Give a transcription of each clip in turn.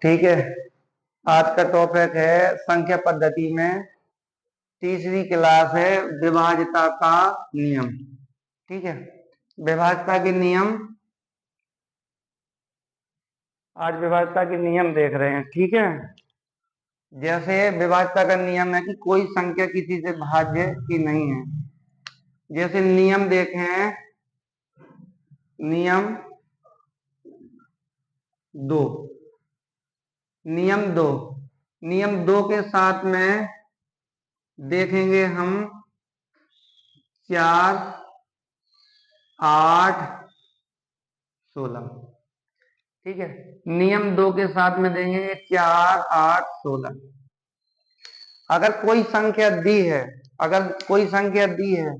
ठीक है। आज का टॉपिक है संख्या पद्धति में तीसरी क्लास है विभाज्यता का नियम। ठीक है, विभाज्यता के नियम, आज विभाज्यता के नियम देख रहे हैं। ठीक है, जैसे विभाज्यता का नियम है कि कोई संख्या किसी से भाज्य की नहीं है। जैसे नियम देखें, नियम दो, नियम दो के साथ में देखेंगे हम 4, 8, 16। ठीक है, नियम दो के साथ में देंगे 4, 8, 16। अगर कोई संख्या दी है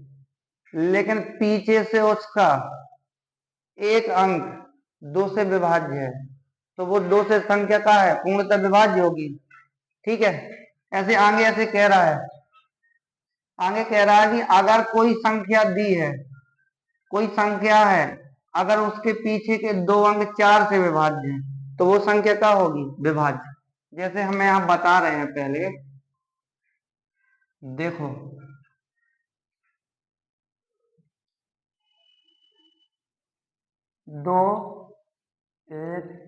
लेकिन पीछे से उसका एक अंक 2 से विभाज्य है, तो वो 2 से संख्या का है पूर्णतः विभाज्य होगी। ठीक है, ऐसे कह रहा है, कि अगर कोई संख्या दी है, कोई संख्या है, अगर उसके पीछे के 2 अंक 4 से विभाज्य हैं तो वो संख्या क्या होगी? विभाज्य। जैसे हमें यहाँ बता रहे हैं, पहले देखो, दो, एक,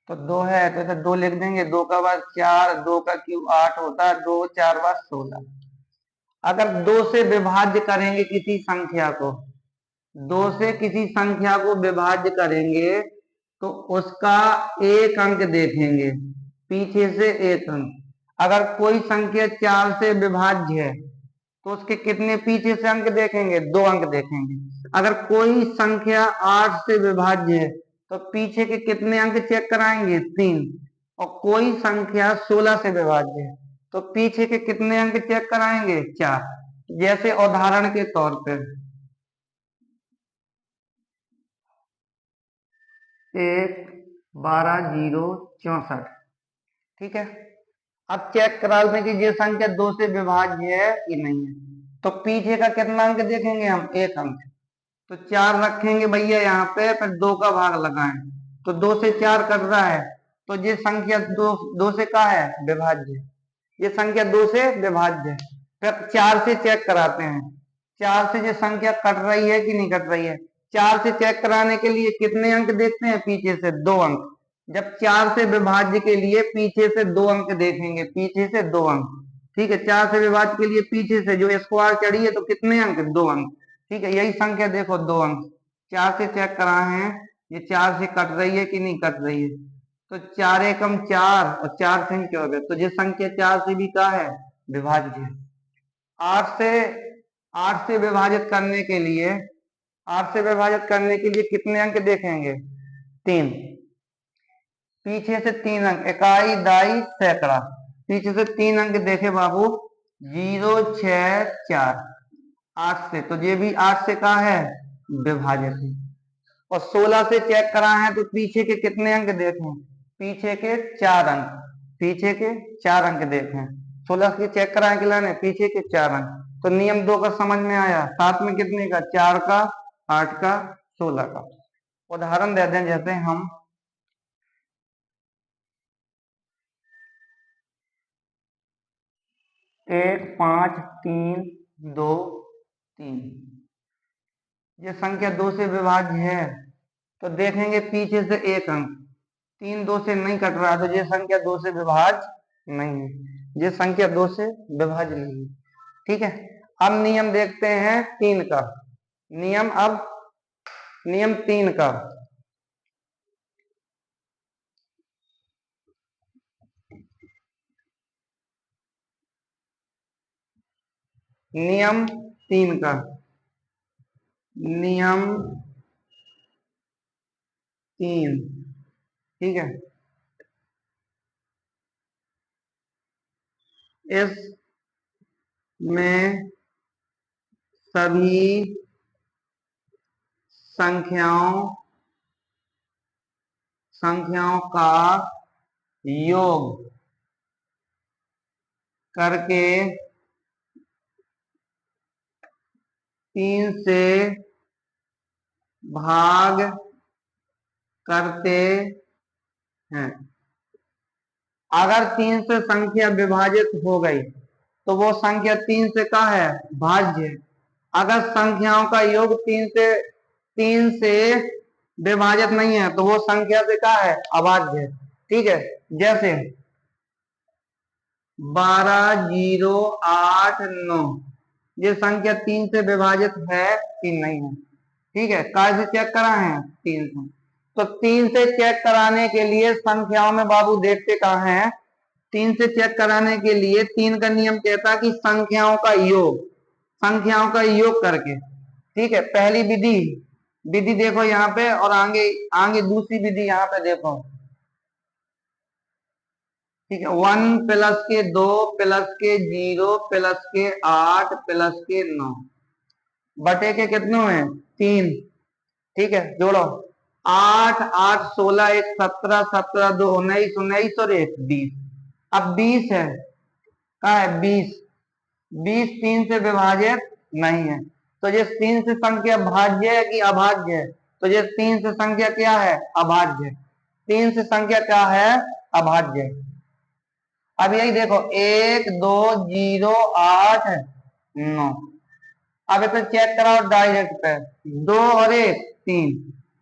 तो 2 है तो इसे 2 लिख देंगे। 2 का बाद 4, 2 का क्यूब 8 होता है, 2 4 बार 16। अगर 2 से विभाज्य करेंगे किसी संख्या को, 2 से किसी संख्या को विभाज्य करेंगे तो उसका एक अंक देखेंगे, पीछे से एक अंक। अगर कोई संख्या 4 से विभाज्य है तो उसके कितने पीछे से अंक देखेंगे? 2 अंक देखेंगे। अगर कोई संख्या 8 से विभाज्य है तो पीछे के कितने अंक चेक कराएंगे? 3। और कोई संख्या 16 से विभाज्य है तो पीछे के कितने अंक चेक कराएंगे? 4। जैसे उदाहरण के तौर पर 1, 12, 0, 64। ठीक है, अब चेक करा लें कि ये संख्या 2 से विभाज्य है कि नहीं है। तो पीछे का कितना अंक देखेंगे हम? एक अंक। तो 4 रखेंगे भैया यहाँ पे, फिर 2 का भाग लगाएं तो 2 से 4 कट रहा है, तो ये संख्या 2 से का है? विभाज्य। ये संख्या 2 से विभाज्य है। फिर 4 से चेक कराते हैं, 4 से ये संख्या कट रही है कि नहीं कट रही है। 4 से चेक कराने के लिए कितने अंक देखते हैं? पीछे से 2 अंक। जब 4 से विभाज्य के लिए पीछे से 2 अंक देखेंगे, पीछे से 2 अंक। ठीक है, 4 से विभाज्य के लिए पीछे से जो स्क्वायर चढ़ी है तो कितने अंक? 2 अंक। ठीक है, यही संख्या देखो 2 अंक। 4 से चेक कराए हैं, ये 4 से कट रही है कि नहीं कट रही है। तो 4 एकम 4 और 4 संख्या हो गए, तो ये संख्या 4 से भी का है? विभाज्य। 8 से 8 से विभाजित करने के लिए 8 से विभाजित करने के लिए कितने अंक देखेंगे? 3। पीछे से 3 अंक, इकाई, दाई, सैकड़ा। पीछे से 3 अंक देखे बाबू, 0, 6, 4। 8 से, तो ये भी 8 से का है? विभाजित है। और 16 से चेक कराए हैं तो पीछे के कितने अंक देखें? पीछे के 4 अंक। पीछे के 4 अंक देखें। 16 के चेक कराए के लाने पीछे के 4 अंक। तो नियम 2 का समझ में आया। साथ में कितने का? 4 का, 8 का, 16 का। उदाहरण दे दें, जैसे हम 1, 5, 3, 2, 3। ये संख्या 2 से विभाज्य है तो देखेंगे पीछे से एक अंक। 3 2 से नहीं कट रहा तो ये संख्या 2 से विभाज्य नहीं है। ये संख्या 2 से विभाज्य नहीं है। ठीक है, अब नियम देखते हैं 3 का। नियम 3 का। नियम 3 का। नियम 3। ठीक है, इस में सभी संख्याओं का योग करके 3 से भाग करते हैं। अगर 3 से संख्या विभाजित हो गई तो वो संख्या 3 से क्या है, भाज्य है। अगर संख्याओं का योग 3 से विभाजित नहीं है तो वो संख्या से क्या है, अभाज्य है। ठीक है, जैसे 12, 0, 8, 9 ये संख्या 3 से विभाजित है कि नहीं है। ठीक है, कैसे चेक करा है, 3 से। तो 3 से चेक कराने के लिए संख्याओं में बाबू देखते कहाँ हैं, 3 से चेक कराने के लिए 3 का नियम कहता है कि संख्याओं का योग करके। ठीक है, पहली विधि विधि देखो यहाँ पे, और आगे आगे दूसरी विधि यहाँ पे देखो। ठीक है, 1 प्लस के 2 प्लस के 0 प्लस के 8 प्लस के 9 बटे के कितने हैं, 3। ठीक है, जोड़ो 8 8 16 1 17 17 2 19 19 और 1 20। अब 20 है, क्या है, 20 20 3 से विभाजित नहीं है। तो ये 3 से संख्या भाज्य है कि अभाज्य है, तो ये 3 से संख्या क्या है, अभाज्य। 3 से संख्या क्या है, अभाज्य। अब यही देखो 1 2 0 8 9। अब इसे चेक कराओ डायरेक्ट पे, 2 और 1 3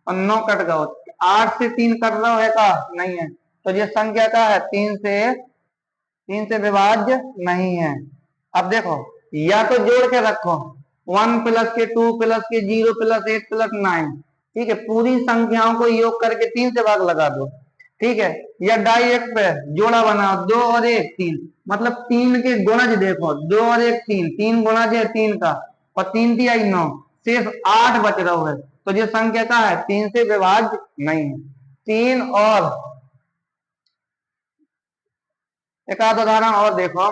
और 9 कट गए, 8 से 3 कट रहा है का नहीं है, तो ये संख्या का है, 3 से विभाज्य नहीं है। अब देखो, या तो जोड़ के रखो 1 प्लस के 2 प्लस के 0 प्लस 8 प्लस 9। ठीक है, पूरी संख्याओं को योग करके 3 से भाग लगा दो। ठीक है, या डायरेक्ट पे जोड़ा बनाओ, 2 और 1 3, मतलब 3 के गुणज देखो, 2 और 1 3, 3 गुणज है 3 का, और 3 3 9, सिर्फ 8 बच रहा है। तो ये संख्या का है, 3 से विभाज्य नहीं है। 3 और एक आध उदाहरण और देखो,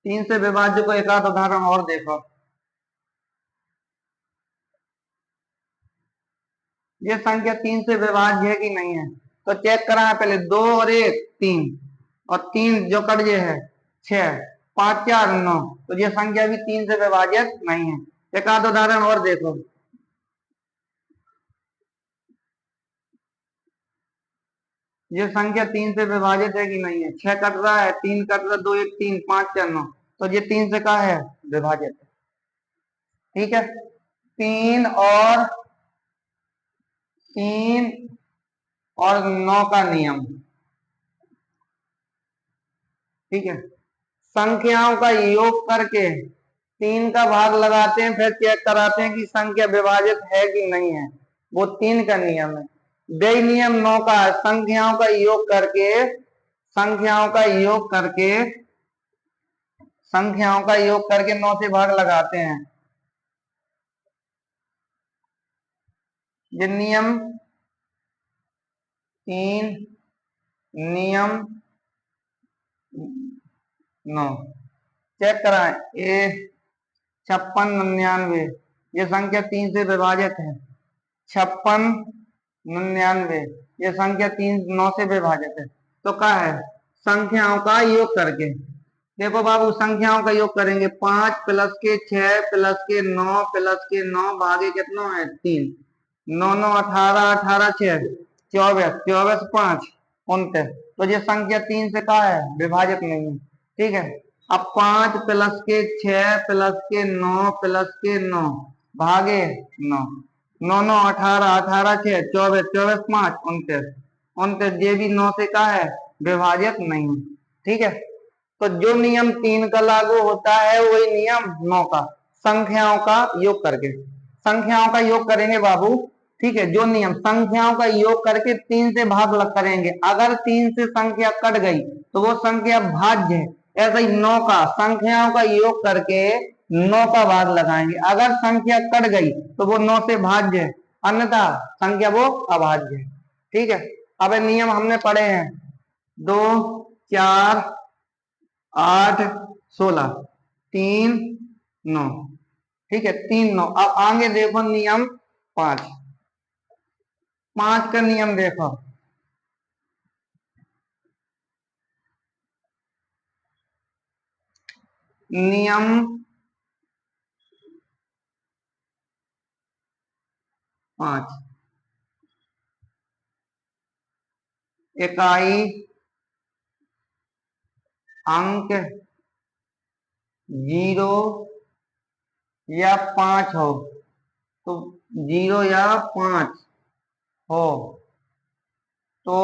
3 से विभाज्य को एक आध उदाहरण और देखो। ये संख्या 3 से विभाज्य है कि नहीं है, तो चेक करा पहले, 2 और 1 3 और 3 जो कट है 6 5 4 9, तो ये संख्या भी 3 से विभाजित नहीं है। एक आध उदाहरण और देखो, ये संख्या 3 से विभाजित है कि नहीं है, 6 कट रहा है, 3 कट रहा, 2 1 3 5 4 9, तो ये 3 से कहा है, विभाजित है। ठीक है, 3 और 3 और 9 का नियम। ठीक है, संख्याओं का योग करके 3 का भाग लगाते हैं, फिर चेक कराते हैं कि संख्या विभाजित है कि नहीं है, वो 3 का नियम है। दे नियम 9 का है, संख्याओं का योग करके 9 से भाग लगाते हैं। ये नियम 3 नियम 9 चेक कराएं। 56 99 ये संख्या 3 से विभाजित है। 56 99 ये संख्या 3 9 से विभाजित है। तो क्या है, संख्याओं का योग करके देखो बाबू, संख्याओं का योग करेंगे, 5 प्लस के 6 प्लस के 9 प्लस के 9 भागे कितना है, 3 9 9 18 18 6 24 24 5 29। तो ये संख्या 3 से कहा है, विभाजित नहीं है। ठीक है, अब 5 प्लस के 6 प्लस के 9 प्लस के 9 भागे 9 9 9 18 18 6 24 24 5 29 29, ये भी 9 से कहा है, विभाजित नहीं। ठीक है, तो जो नियम 3 का लागू होता है वही नियम 9 का, संख्याओं का योग करके। संख्याओं का योग करेंगे बाबू। ठीक है, जो नियम संख्याओं का योग करके 3 से भाग लग करेंगे, अगर 3 से संख्या कट गई तो वो संख्या भाज्य है। ऐसा ही 9 का संख्याओं का योग करके 9 का भाग लगाएंगे, अगर संख्या कट गई तो वो 9 से भाज्य है, अन्यथा संख्या वो अभाज्य है। ठीक है, अब नियम हमने पढ़े हैं, 2 4 8 16 3 9। ठीक है, 3 9। अब आगे देखो नियम 5। 5 का नियम देखो, नियम 5, इकाई अंक 0 या 5 हो, तो 0 या 5 हो तो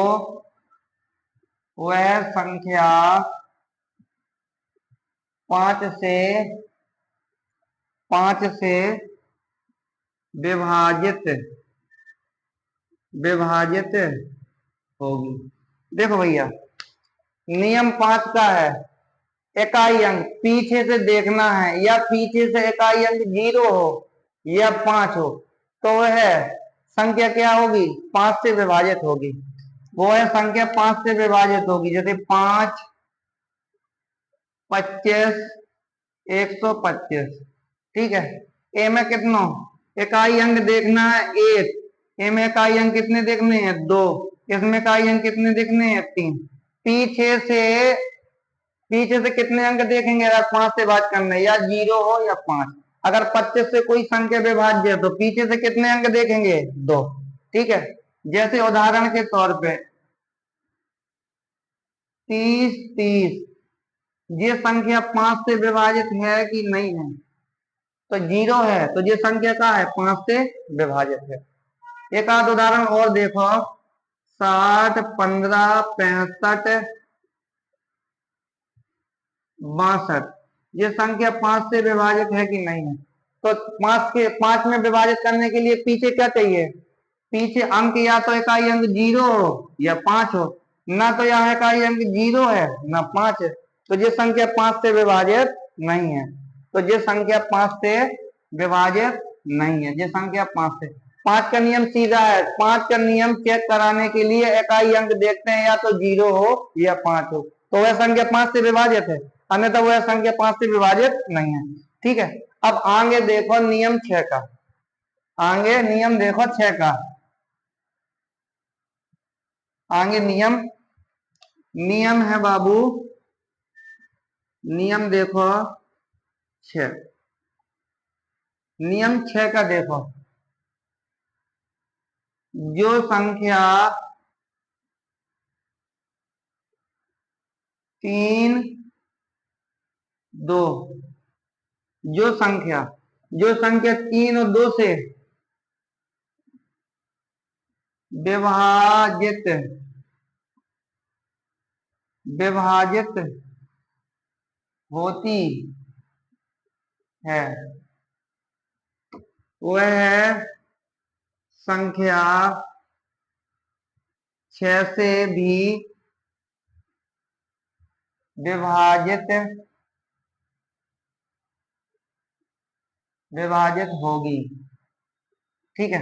वह संख्या 5 से विभाजित विभाजित होगी। देखो भैया, नियम 5 का है इकाई अंक पीछे से देखना है, या पीछे से इकाई अंक 0 हो या 5 हो, तो वह संख्या क्या होगी? 5 से विभाजित होगी। वो है संख्या 5 से विभाजित होगी। जैसे 5, 25, 125। ठीक है। ए में कितना इकाई अंक देखना है? 1। ए में इकाई अंक कितने देखने हैं? 2। इसमें इकाई अंक कितने देखने हैं? 3। पीछे से कितने अंक देखेंगे अगर 5 से बात करना है? या 0 हो या 5। अगर 25 से कोई संख्या विभाज्य है तो पीछे से कितने अंक देखेंगे? 2। ठीक है। जैसे उदाहरण के तौर पे 30, 30, ये संख्या 5 से विभाजित है कि नहीं है? तो 0 है, तो ये संख्या का है? 5 से विभाजित है। एक आध उदाहरण और देखो, 60, 15, 65, 62, ये संख्या 5 से विभाजित है कि नहीं है? तो 5 में विभाजित करने के लिए पीछे क्या चाहिए? पीछे अंक या तो इकाई अंक 0 हो या 5 हो। ना तो यहाँ इकाई अंक 0 है ना 5 है, तो ये संख्या 5 से विभाजित नहीं है। तो ये संख्या 5 से विभाजित नहीं है। ये संख्या 5 का नियम सीधा है। 5 का नियम चेक कराने के लिए इकाई अंक देखते हैं, या तो 0 हो या 5 हो, तो वह संख्या 5 से विभाजित है, अन्यथा वह संख्या 5 से विभाजित नहीं है। ठीक है। अब आगे देखो नियम 6 का। आगे नियम देखो 6 का। आगे नियम है बाबू, नियम देखो 6। नियम 6 का देखो, जो संख्या 3, 2, जो संख्या 3 और 2 से विभाजित विभाजित होती है, वह संख्या 6 से भी विभाजित होगी। ठीक है।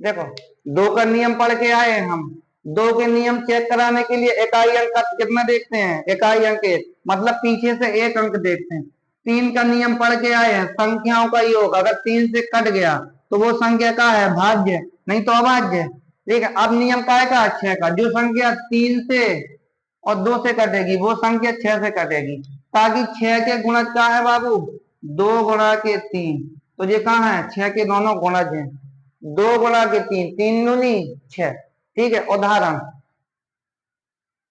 देखो, 2 का नियम पढ़ के आए हम। 2 के नियम चेक कराने के लिए इकाई अंक कितना देखते हैं? इकाई अंक 1, मतलब पीछे से 1 अंक देखते हैं। 3 का नियम पढ़ के आए हैं, संख्याओं का योग अगर 3 से कट गया तो वो संख्या का है? भाज्य, नहीं तो अभाज्य। ठीक है। अब नियम का है? 6 का, जो संख्या 3 से और 2 से कटेगी वो संख्या 6 से कटेगी, ताकि 6 के गुणज का है बाबू? 2 गुणा के 3, तो ये कहाँ है? 6 के दोनों गुणज हैं। 2 गुणा के 3, 3 दूनी 6। ठीक है।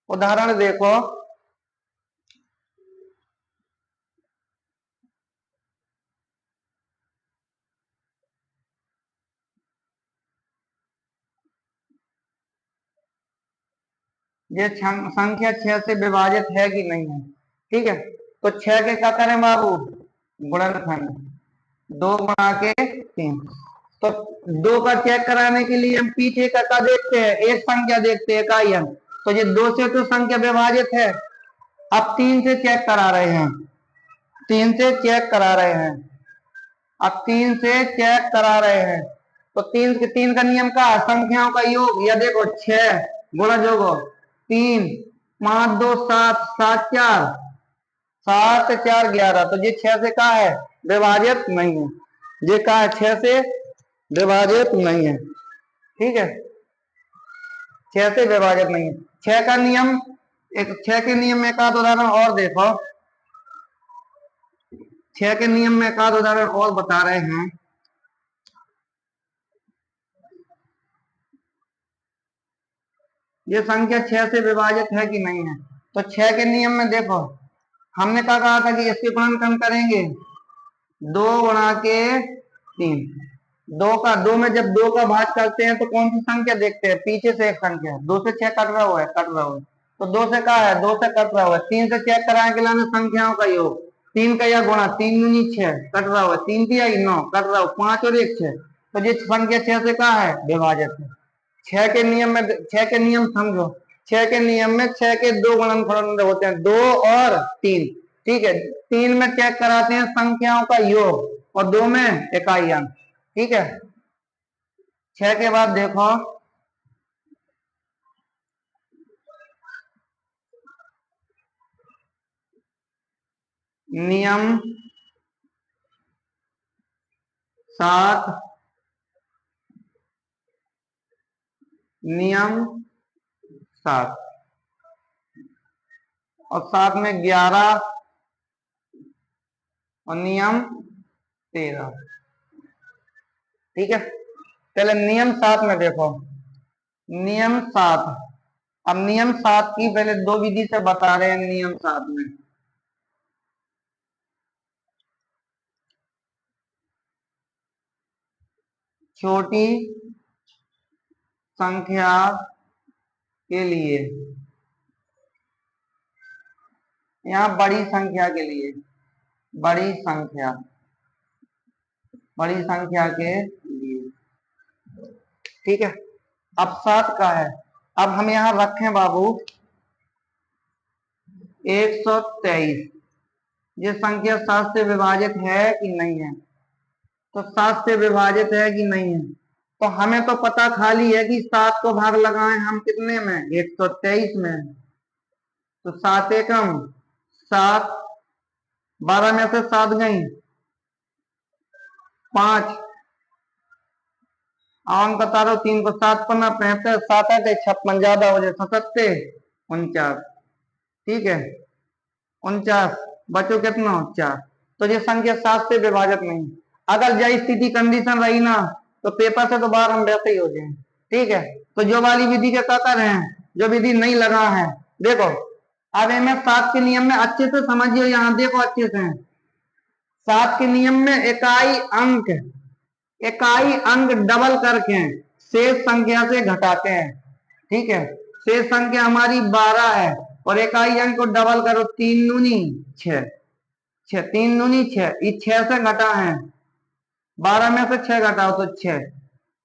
उदाहरण देखो, ये संख्या 6 से विभाजित है कि नहीं है? ठीक है। तो 6 के क्या करें बाबू? गुणनखंड, 2 गुणा के 3। तो 2 का चेक कराने के लिए हम पीछे का देखते हैं, एक संख्या देखते हैं इकाई अंक। तो ये 2 से तो संख्या विभाजित है। अब 3 से चेक करा रहे हैं, 3 से चेक करा रहे हैं। अब 3 से चेक करा रहे हैं, तो 3 का नियम का संख्याओं का योग, या देखो 6 गुणा जोगो 3, 5, 2, 7, 7, 4, 7, 4, 11, तो ये 6 से का है? विभाजित नहीं है। ये का है? 6 से विभाजित नहीं है। ठीक है। 6 से विभाजित नहीं है। 6 का नियम, 6 के नियम में एक आध उदाहरण और देखो। 6 के नियम में एक आध उदाहरण और बता रहे हैं। ये संख्या 6 से विभाजित है कि नहीं है? तो 6 के नियम में देखो, हमने क्या कहा था कि इसके गुणनखंड करेंगे 2 गुणा के 3। दो में जब 2 का भाग करते हैं तो कौन सी संख्या देखते हैं? पीछे से एक संख्या। 2 से 6 कट रहा हुआ है, कट रहा हुआ है। तो 2 से क्या है? 2 से कट रहा हुआ है। 3 से चेक कराने के लिए संख्याओं का योग, 3 का या गुणा, 3 दूनी 6 कट रहा हुआ है, 3 तिया 9 कट रहा हुआ, 5 और 1 6। तो ये संख्या 6 से क्या है? विभाजित है। 6 के नियम में, 6 के नियम समझो। 6 के नियम में 6 के 2 गुणनखंड होते हैं, 2 और 3। ठीक है, 3 में चेक कराते हैं संख्याओं का योग और 2 में इकाई अंक। ठीक है, 6 के बाद देखो, नियम 7, नियम 7 और 7 में 11 और नियम 13। ठीक है, पहले नियम 7 में देखो, नियम 7। अब नियम 7 की पहले दो विधि से बता रहे हैं। नियम 7 में छोटी संख्या के लिए, यहाँ बड़ी संख्या के लिए, बड़ी संख्या, बड़ी संख्या के लिए। ठीक है, अब 7 का है। अब हम यहाँ रखें बाबू 123। ये संख्या 7 से विभाजित है कि नहीं है? तो 7 से विभाजित है कि नहीं है? तो हमें तो पता खाली है कि 7 को भाग लगाएं हम कितने में? 123 में। तो 7 एकम 7, 12 में से 7 गई 5, अंक बता रहा हूं 3 को, 7 पन्ना 35, 7 8 56, ज्यादा हो जाए 77 49। ठीक है, 49 बचो कितना? 4। तो ये संख्या 7 से विभाजित नहीं। अगर यह स्थिति कंडीशन रही ना तो पेपर से तो बाहर हम वैसे ही हो जाए। ठीक है, तो जो वाली विधि के कर हैं, जो विधि नहीं लगा है, देखो अब इनमें 7 के नियम में अच्छे से समझिए। यहाँ देखो अच्छे से, 7 के नियम में इकाई अंक, इकाई अंक डबल करके शेष संख्या से घटाते हैं। ठीक है, शेष संख्या हमारी 12 है और इकाई अंक को डबल करो, 3 दूनी 6, 3 दूनी 6, ये 6 से घटा है, 12 में से 6 घटाओ तो 6।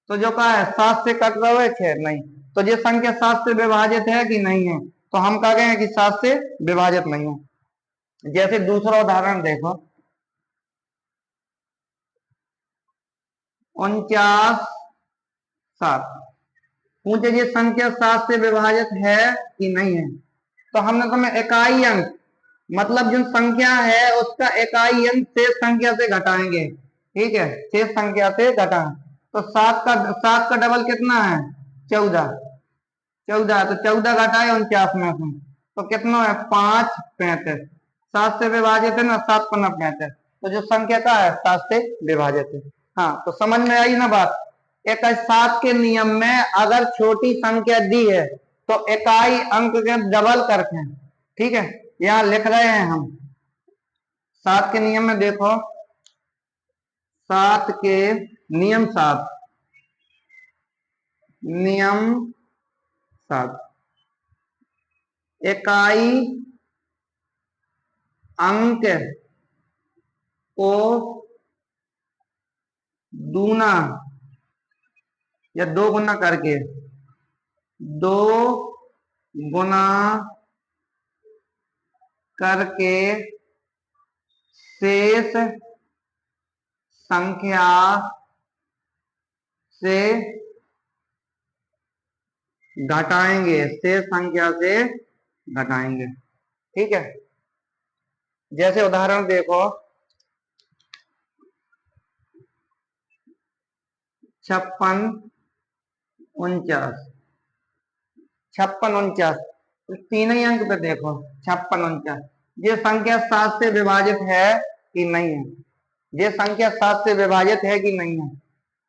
तो जो कहा है 7 से कट रहा है 6 नहीं। तो ये संख्या 7 से विभाजित है कि नहीं है? तो हम कह गए हैं कि 7 से विभाजित नहीं है। जैसे दूसरा उदाहरण देखो, 49 7। पूछे ये संख्या 7 से विभाजित है कि नहीं है? तो हमने तुम्हें इकाई अंक, मतलब जो संख्या है उसका इकाई अंक शेष संख्या से घटाएंगे। ठीक है, शेष संख्या से घटा। तो 7 का डबल कितना है? 14। 14, तो 14 घटाए 49 में से तो कितना है? 5 35। 7 से विभाजित है ना, 7 पन्ना 35। तो जो संख्या का है 7 से विभाजित है। हाँ, तो समझ में आई ना बात? एक 7 के नियम में अगर छोटी संख्या दी है तो इकाई अंक के डबल करके, ठीक है, यहाँ लिख रहे हैं हम 7 के नियम में। देखो 7 के नियम 7, नियम 7, इकाई अंक को दूना या 2 गुना करके, 2 गुना करके शेष संख्या से घटाएंगे, शेष संख्या से घटाएंगे। ठीक है, जैसे उदाहरण देखो 56 49, 56 49, तीन ही अंक पे देखो 56 49। ये संख्या 7 से विभाजित है कि नहीं है? ये संख्या 7 से विभाजित है कि नहीं है?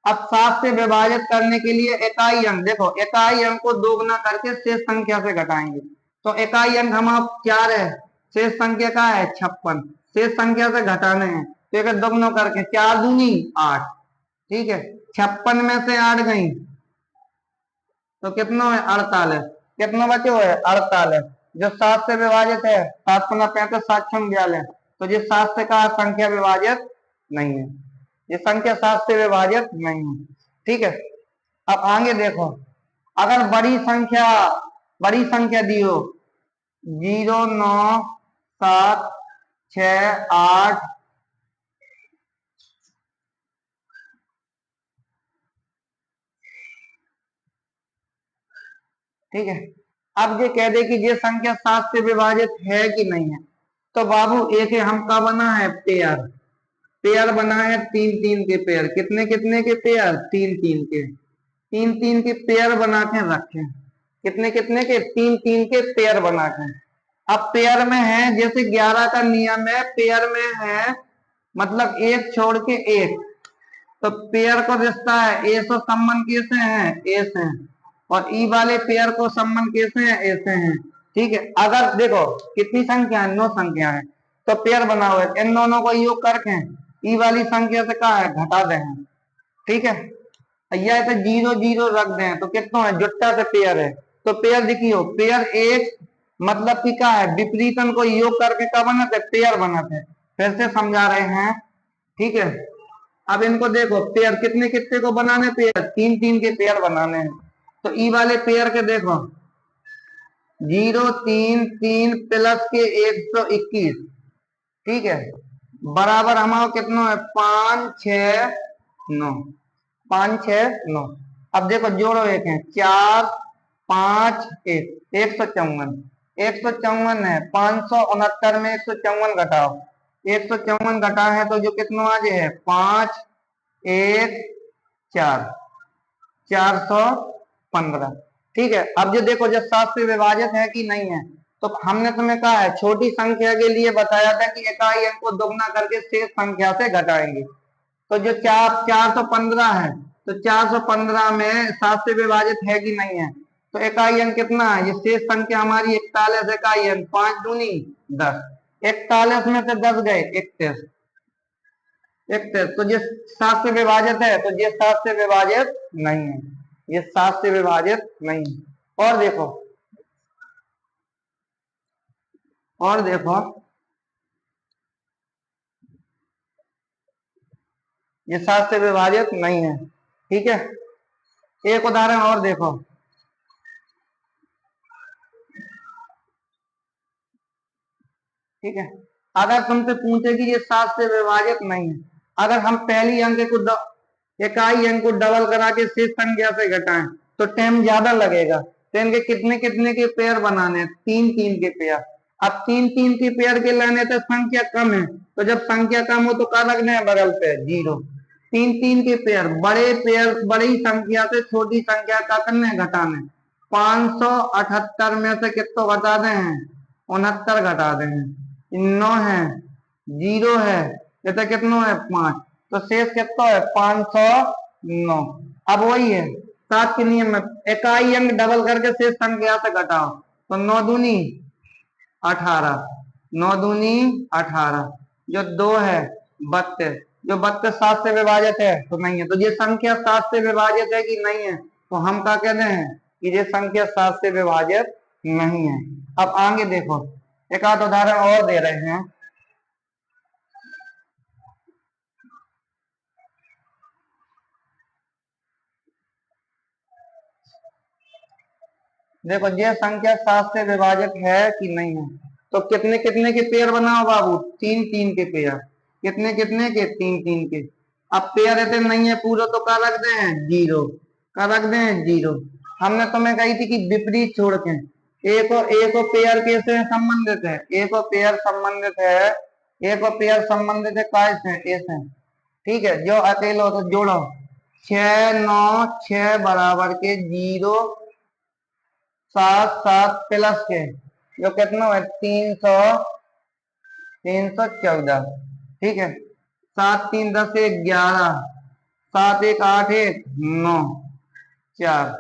अब 7 से विभाजित करने के लिए इकाई अंक, देखो इकाई अंक को दोगुना करके शेष संख्या से घटाएंगे। तो इकाई अंक हमारा 4 है, शेष संख्या का है 56, शेष संख्या से घटाने हैं तो एक दोगुना करके 4 दूनी 8, ठीक है। 56 में से 8 गई तो कितना है 48, कितना बचे हुए 48, जो 7 से विभाजित है, 7 गुना 35, 7 छम 42, तो ये 7 से का संख्या विभाजित नहीं है, ये संख्या 7 से विभाजित नहीं है, ठीक है। अब आगे देखो, अगर बड़ी संख्या दी हो 0 9 7 6 8, ठीक है। अब ये कह दे कि ये संख्या 7 से विभाजित है कि नहीं है, तो बाबू एक हम का बना है पेयर, पेयर बना है 3 3 के पेयर, कितने कितने के पेयर 3 3 के, 3 3 के पेयर बना के रखे, कितने कितने के 3 3 के पेयर बना के। अब पेयर में है, जैसे 11 का नियम है, पेयर में है मतलब एक छोड़ के एक, तो पेयर को रिश्ता है ए से संबंध कैसे है ए से, और ई वाले पेयर को संबंध कैसे है ए से है, ठीक है। अगर देखो कितनी संख्या है 9 संख्या है, तो पेयर बना हुआ है, इन दोनों को योग करके ई वाली संख्या से क्या है घटा दें, ठीक है। या तो 0 0 रख दें तो कितना है जुट्टा से पेयर है, तो पेयर देखियो पेयर एक मतलब कि क्या है विपरीतन को योग करके क्या बनाते पेयर बनाते, फिर से समझा रहे हैं, ठीक है। अब इनको देखो पेयर कितने कितने को बनाने, पेयर 3 3 के पेयर बनाने हैं, तो ई वाले पेयर के देखो 0 3 3 प्लस के 121, ठीक है, बराबर हमारा कितना है 5 6 9, 5 6 9। अब देखो जोड़ो एक है 4 5 1, 154, 154 है, 569 में 154 घटाओ, 154 घटा है तो जो कितना आज है 5 1 4, 415, ठीक है। अब जो देखो जब 7 से विभाजित है कि नहीं है, तो हमने तुम्हें कहा है छोटी संख्या के लिए बताया था कि इकाई अंक को दोगुना करके शेष संख्या से घटाएंगे, तो जो 415 है, तो 415 में 7 से विभाजित है कि नहीं है, तो इकाई अंक कितना है, ये शेष संख्या हमारी 41 इकाई अंक, 5 दूनी 10, 41 में से 10 गए 31, 31, तो ये 7 से विभाजित है, तो ये 7 से विभाजित नहीं है, ये 7 से विभाजित नहीं है। और देखो, और देखो ये 7 से विभाजित नहीं है, ठीक है। एक उदाहरण और देखो, ठीक है। अगर तुमसे पूछे कि ये 7 से विभाजित नहीं है, अगर हम पहली अंक को इकाई अंक को डबल करा के शेष संख्या से घटाएं तो टाइम ज्यादा लगेगा, तो इनके कितने कितने के पेयर बनाने, 3 3 के पेयर। अब 3 3 के पेयर के लाने तो संख्या कम है, तो जब संख्या कम हो तो क्या रखना है बगल पे 0, 3 3 के पेयर बड़ी संख्या से छोटी संख्या का करने घटाने, 578 में से कितना घटा दें 69 घटा दें, 9 है 0 है, ये तो कितना है 5, तो शेष कितना है 509। अब वही है 7 के नियम में इकाई अंक डबल करके शेष संख्या से घटाओ, तो 9 दूनी 18, 9 दूनी 18, जो 2 है 32, जो 32 7 से विभाजित है तो नहीं है, तो ये संख्या 7 से विभाजित है कि नहीं है, तो हम क्या कहते हैं कि ये संख्या 7 से विभाजित नहीं है। अब आगे देखो, एक आध उदाहरण और दे रहे हैं, देखो ये संख्या 7 से विभाजित है कि नहीं है, तो कितने कितने के पेयर बनाओ बाबू 3 3 के पेयर, कितने कितने के 3 3 के। अब पेयर ऐसे नहीं है पूरा तो क्या रख दे 0, क्या रख दे 0। हमने तुम्हें कही थी कि विपरीत छोड़ के एक और पेयर कैसे संबंधित है, एक और पेयर संबंधित है, एक और पेयर संबंधित है कैसे ऐसे, ठीक है। जो अकेले हो तो जोड़ो 6 9 6 बराबर के 0 7 7 प्लस के जो कितना है 314, ठीक है, 7 3 10 1 11, 7 1 8 1 9, 4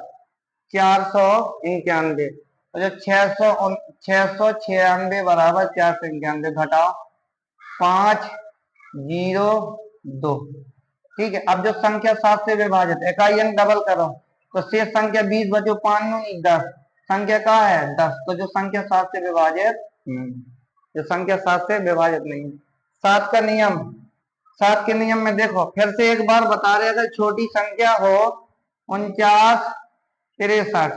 491। तो जो 696 बराबर 491 घटाओ 502। ठीक है, अब जो संख्या 7 से विभाजित, इकाई अंक डबल करो तो शेष संख्या 20 बचो 5 नहीं 10, संख्या कहाँ है 10। तो जो संख्या 7 से विभाजित जो संख्या 7 से विभाजित नहीं है। 7 का नियम, 7 के नियम में देखो फिर से एक बार बता रहे, अगर छोटी संख्या हो 49 63,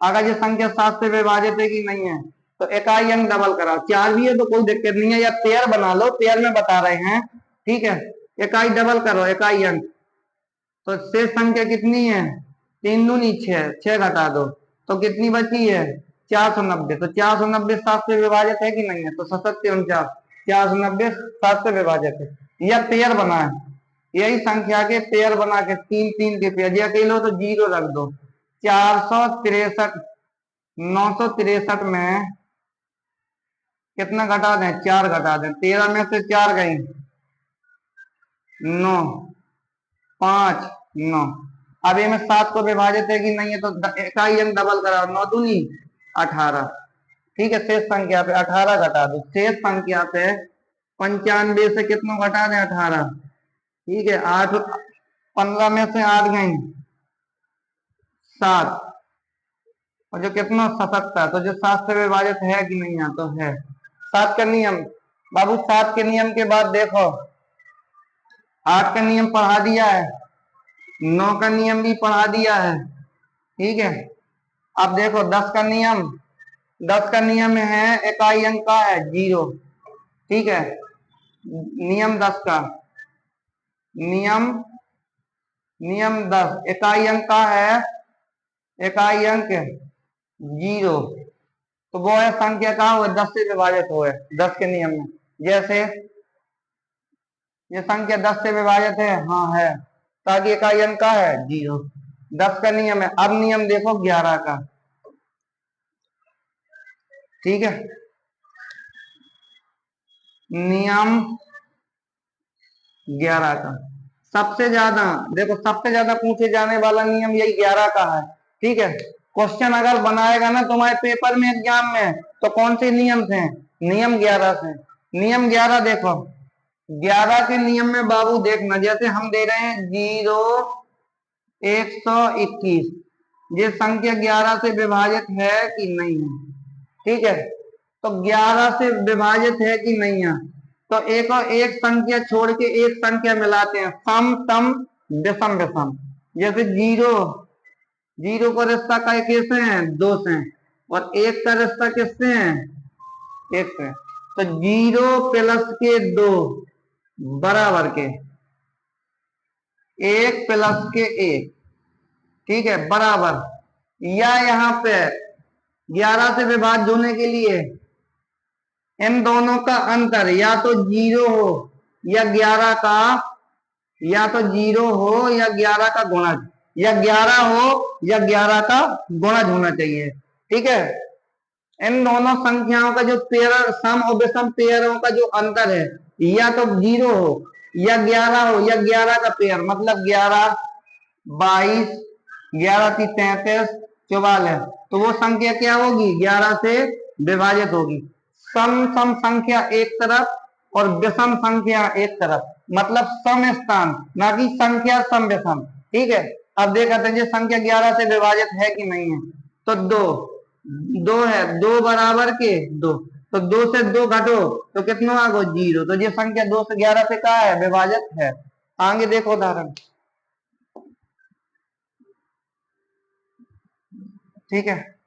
अगर ये संख्या 7 से विभाजित है कि नहीं है तो इकाई अंक डबल कराओ। 4 भी है तो कोई दिक्कत नहीं है, या पेयर बना लो, पेयर में बता रहे हैं। ठीक है, इकाई डबल करो, इकाई अंक, तो शेष संख्या कितनी है 3 दूनी 6, 6 घटा दो तो कितनी बची है 490। तो 490 7 से विभाजित है कि नहीं है, तो 749 490 7 से विभाजित है। यह पेयर बना है, यही संख्या के पेयर बना के 3 3 के पेयर, या अकेले तो 0 रख दो। 463 963 में कितना घटा दें 4 घटा दें, 13 में से 4 गई 9 5 9। अब ये में 7 को विभाजित है कि नहीं है, तो इकाई अंक डबल कराओ, 9 दूनी 18। ठीक है, शेष संख्या पे 18 घटा दो, शेष संख्या पे 95 से कितना घटा दें 18। ठीक है, 8 15 में से 8 गई 7, और जो कितना 77, तो जो 7 से विभाजित है कि नहीं है, तो है। 7 का नियम बाबू, 7 के नियम के बाद देखो 8 का नियम पढ़ा दिया है, 9 का नियम भी पढ़ा दिया है। ठीक है, अब देखो 10 का नियम, 10 का नियम है इकाई अंक का है 0। ठीक है, नियम 10 का नियम 10 इकाई अंक का है, इकाई अंक 0, तो वो है संख्या कहाँ हुआ 10 से विभाजित हुए 10 के नियम में। जैसे ये संख्या 10 से विभाजित है, हाँ है, ताकि इकाई अंक का है 0, 10 का नियम है। अब नियम देखो 11 का। ठीक है, नियम 11 का सबसे ज्यादा, देखो सबसे ज्यादा पूछे जाने वाला नियम यही 11 का है। ठीक है, क्वेश्चन अगर बनाएगा ना तुम्हारे पेपर में एग्जाम में, तो कौन से नियम थे नियम 11 से। नियम 11 देखो, 11 के नियम में बाबू देखना, जैसे हम दे रहे हैं 0 121, ये संख्या 11 से विभाजित है कि नहीं है। ठीक है, तो 11 से विभाजित है कि नहीं है, तो एक और एक संख्या छोड़ के एक संख्या मिलाते हैं, सम सम विषम विषम। जैसे 0 का रिश्ता का किससे है 2 से, और 1 का रिश्ता किससे है 1 से। तो 0 प्लस के 2 बराबर के 1 प्लस के 1। ठीक है, बराबर, या यहाँ पे 11 से विभाज्य होने के लिए इन दोनों का अंतर या तो 0 हो या 11 का, या तो 0 हो या 11 का गुणज, या 11 हो या 11 का गुणज होना चाहिए। ठीक है, इन दोनों संख्याओं का जो पेयर सम और विषम पेयरों का जो अंतर है, या तो 0 हो या 11 हो या 11 का पेयर, मतलब 11 22 11 की 33 44, तो वो संख्या क्या होगी 11 से विभाजित होगी। सम सम संख्या एक तरफ और विषम संख्या एक तरफ, मतलब सम स्थान, ना कि संख्या सम विषम। ठीक है, अब देखते हैं संख्या 11 से विभाजित है कि नहीं है, तो 2 है, 2 बराबर के 2, तो 2 से 2 घटो तो कितना आ गो 0, तो ये संख्या 2 से 11 से कहा है विभाजित है। आगे देखो उदाहरण। ठीक है,